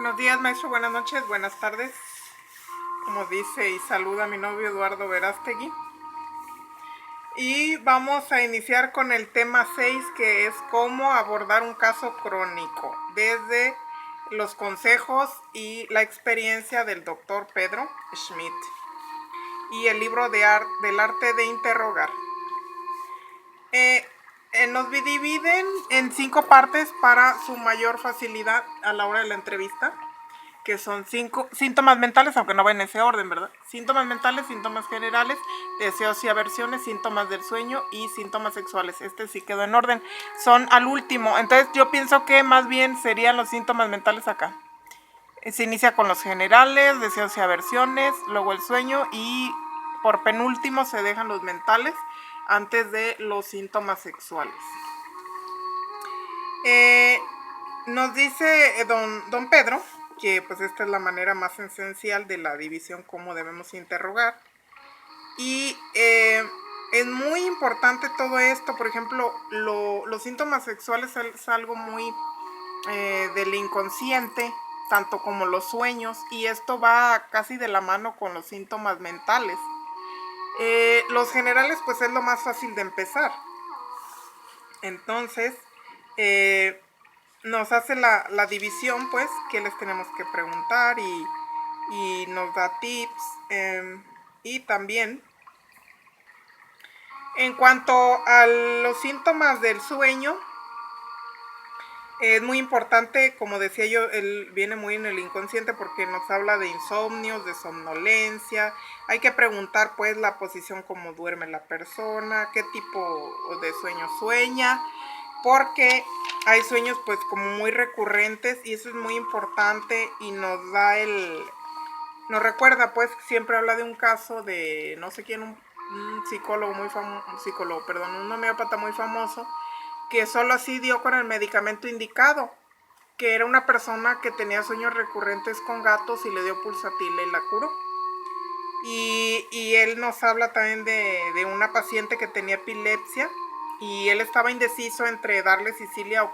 Buenos días, maestro, buenas noches, buenas tardes. Como dice y saluda a mi novio Eduardo Verástegui. Y vamos a iniciar con el tema 6, que es cómo abordar un caso crónico, desde los consejos y la experiencia del doctor Pedro Schmidt y el libro del arte de interrogar. Nos dividen en 5 partes para su mayor facilidad a la hora de la entrevista, que son 5 síntomas mentales, aunque no va en ese orden, ¿verdad? Síntomas mentales, síntomas generales, deseos y aversiones, síntomas del sueño y síntomas sexuales. Este sí quedó en orden. Son al último. Entonces yo pienso que más bien serían los síntomas mentales acá. Se inicia con los generales, deseos y aversiones, luego el sueño y por penúltimo se dejan los mentales antes de los síntomas sexuales. Nos dice don Pedro que pues esta es la manera más esencial de la división, cómo debemos interrogar. Y es muy importante todo esto. Por ejemplo, los síntomas sexuales es algo muy del inconsciente, tanto como los sueños, y esto va casi de la mano con los síntomas mentales. Los generales pues es lo más fácil de empezar. Entonces, nos hace la división, pues, que les tenemos que preguntar y nos da tips. Y también, en cuanto a los síntomas del sueño, es muy importante, como decía yo, él viene muy en el inconsciente porque nos habla de insomnios, de somnolencia. Hay que preguntar, pues, la posición como duerme la persona, qué tipo de sueño sueña, porque hay sueños pues como muy recurrentes y eso es muy importante y nos recuerda, pues siempre habla de un caso de no sé quién, un psicólogo muy famoso, un homeópata muy famoso, que solo así dio con el medicamento indicado, que era una persona que tenía sueños recurrentes con gatos y le dio pulsatila y la curó. Y él nos habla también de una paciente que tenía epilepsia y él estaba indeciso entre darle silicia y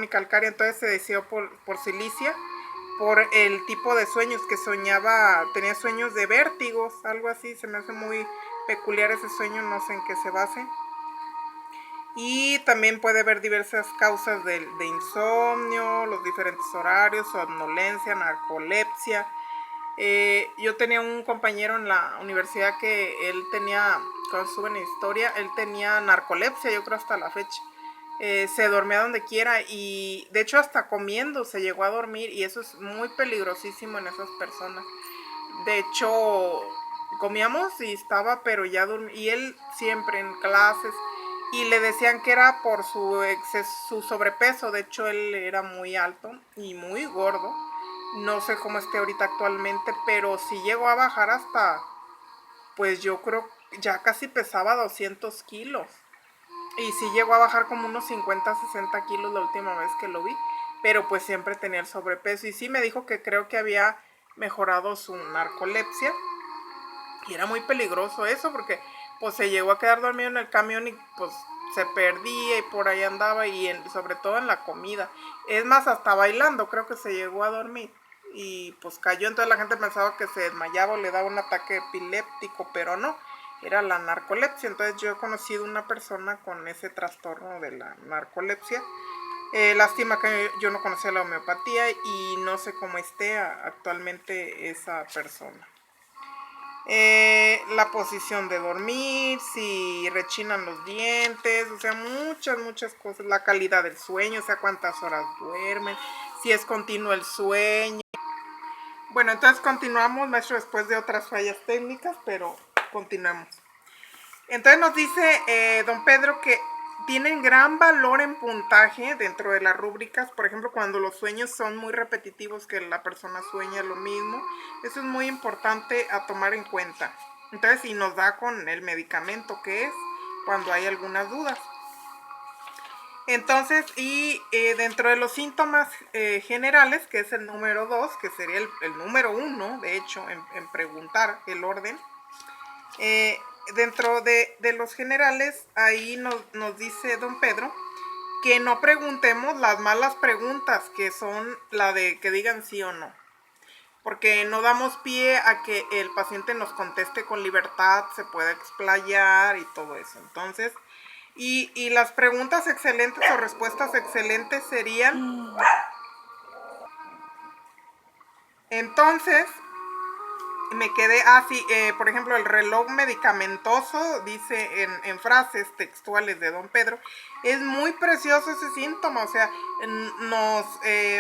calcaria, entonces se decidió por silicia, por el tipo de sueños que soñaba, tenía sueños de vértigos, algo así. Se me hace muy peculiar ese sueño, no sé en qué se base. Y también puede haber diversas causas de insomnio, los diferentes horarios, somnolencia, narcolepsia. Yo tenía un compañero en la universidad que él tenía, cuando estuve en historia, él tenía narcolepsia, yo creo hasta la fecha. Se dormía donde quiera y de hecho hasta comiendo se llegó a dormir, y eso es muy peligrosísimo en esas personas. De hecho, comíamos y estaba, pero ya dormía, y él siempre en clases, y le decían que era por su sobrepeso. De hecho, él era muy alto y muy gordo. No sé cómo esté ahorita actualmente, pero sí llegó a bajar hasta, pues yo creo, ya casi pesaba 200 kilos. Y sí llegó a bajar como unos 50, 60 kilos la última vez que lo vi. Pero pues siempre tenía el sobrepeso. Y sí me dijo que creo que había mejorado su narcolepsia. Y era muy peligroso eso porque pues se llegó a quedar dormido en el camión y pues se perdía y por ahí andaba, y sobre todo en la comida. Es más, hasta bailando creo que se llegó a dormir y pues cayó. Entonces la gente pensaba que se desmayaba o le daba un ataque epiléptico, pero no, era la narcolepsia. Entonces yo he conocido una persona con ese trastorno de la narcolepsia. Lástima que yo no conocía la homeopatía y no sé cómo esté actualmente esa persona. La posición de dormir, si rechinan los dientes, o sea, muchas cosas. La calidad del sueño, o sea, cuántas horas duermen, si es continuo el sueño. Bueno, entonces continuamos, maestro, después de otras fallas técnicas, pero continuamos. Entonces nos dice don Pedro que tienen gran valor en puntaje dentro de las rúbricas. Por ejemplo, cuando los sueños son muy repetitivos, que la persona sueña lo mismo, eso es muy importante a tomar en cuenta. Entonces, y nos da con el medicamento que es, cuando hay algunas dudas. Entonces, y dentro de los síntomas generales, que es el número 2, que sería el número 1, de hecho, en preguntar el orden, dentro de los generales, ahí nos dice don Pedro que no preguntemos las malas preguntas, que son la de que digan sí o no. Porque no damos pie a que el paciente nos conteste con libertad, se pueda explayar y todo eso. Entonces, y las preguntas excelentes o respuestas excelentes serían... Entonces, me quedé, por ejemplo, el reloj medicamentoso, dice en frases textuales de don Pedro, es muy precioso ese síntoma, o sea, nos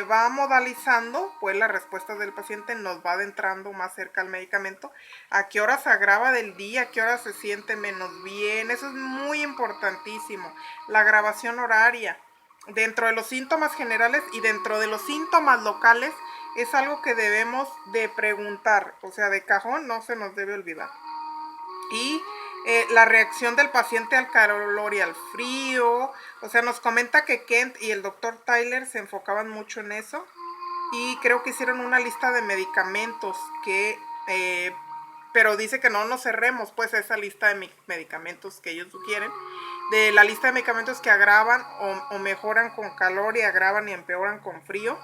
va modalizando, pues la respuesta del paciente nos va adentrando más cerca al medicamento, a qué hora se agrava del día, a qué hora se siente menos bien, eso es muy importantísimo, la grabación horaria. Dentro de los síntomas generales y dentro de los síntomas locales, es algo que debemos de preguntar, o sea, de cajón no se nos debe olvidar. Y la reacción del paciente al calor y al frío, o sea, nos comenta que Kent y el doctor Tyler se enfocaban mucho en eso y creo que hicieron una lista de medicamentos que, pero dice que no nos cerremos pues a esa lista de medicamentos que ellos sugieren, de la lista de medicamentos que agravan o mejoran con calor y agravan y empeoran con frío.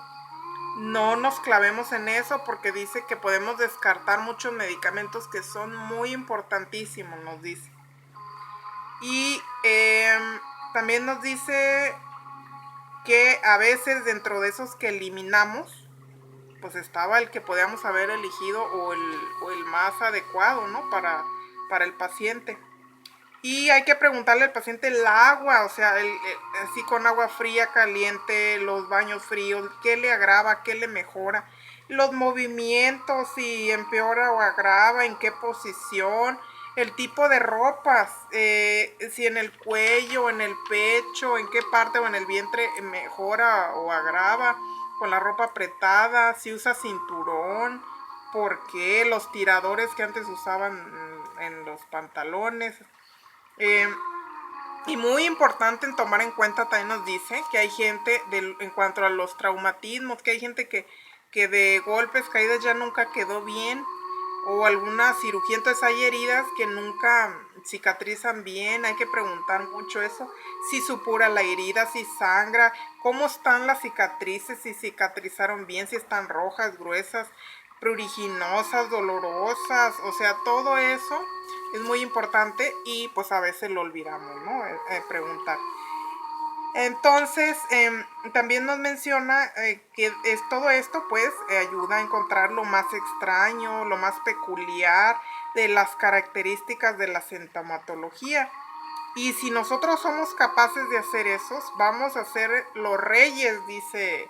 No nos clavemos en eso porque dice que podemos descartar muchos medicamentos que son muy importantísimos, nos dice. Y también nos dice que a veces dentro de esos que eliminamos, pues estaba el que podíamos haber elegido o el más adecuado, ¿no? Para el paciente. Y hay que preguntarle al paciente el agua, o sea, así con agua fría, caliente, los baños fríos, qué le agrava, qué le mejora, los movimientos, si empeora o agrava, en qué posición, el tipo de ropas, si en el cuello, en el pecho, en qué parte o en el vientre mejora o agrava, con la ropa apretada, si usa cinturón, por qué, los tiradores que antes usaban en los pantalones. Y muy importante en tomar en cuenta, también nos dice que hay gente, en cuanto a los traumatismos, que hay gente que de golpes, caídas ya nunca quedó bien, o alguna cirugía, entonces hay heridas que nunca cicatrizan bien, hay que preguntar mucho eso, si supura la herida, si sangra, cómo están las cicatrices, si cicatrizaron bien, si están rojas, gruesas, pruriginosas, dolorosas, o sea, todo eso es muy importante y pues a veces lo olvidamos, ¿no? Preguntar. Entonces, también nos menciona que todo esto pues ayuda a encontrar lo más extraño, lo más peculiar de las características de la sintomatología. Y si nosotros somos capaces de hacer eso, vamos a ser los reyes, dice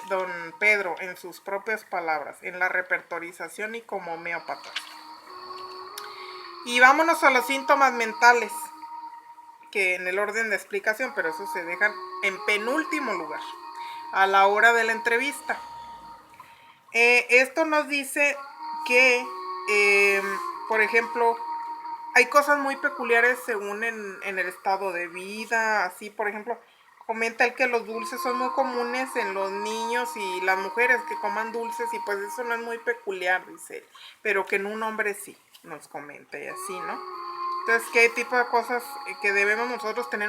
don Pedro en sus propias palabras, en la repertorización y como homeópatas. Y vámonos a los síntomas mentales, que en el orden de explicación, pero eso se dejan en penúltimo lugar, a la hora de la entrevista. Esto nos dice que, por ejemplo, hay cosas muy peculiares según en el estado de vida, así, por ejemplo, comenta él que los dulces son muy comunes en los niños y las mujeres que coman dulces y pues eso no es muy peculiar, dice él, pero que en un hombre sí, nos comenta y así, ¿no? Entonces, ¿qué tipo de cosas que debemos nosotros tener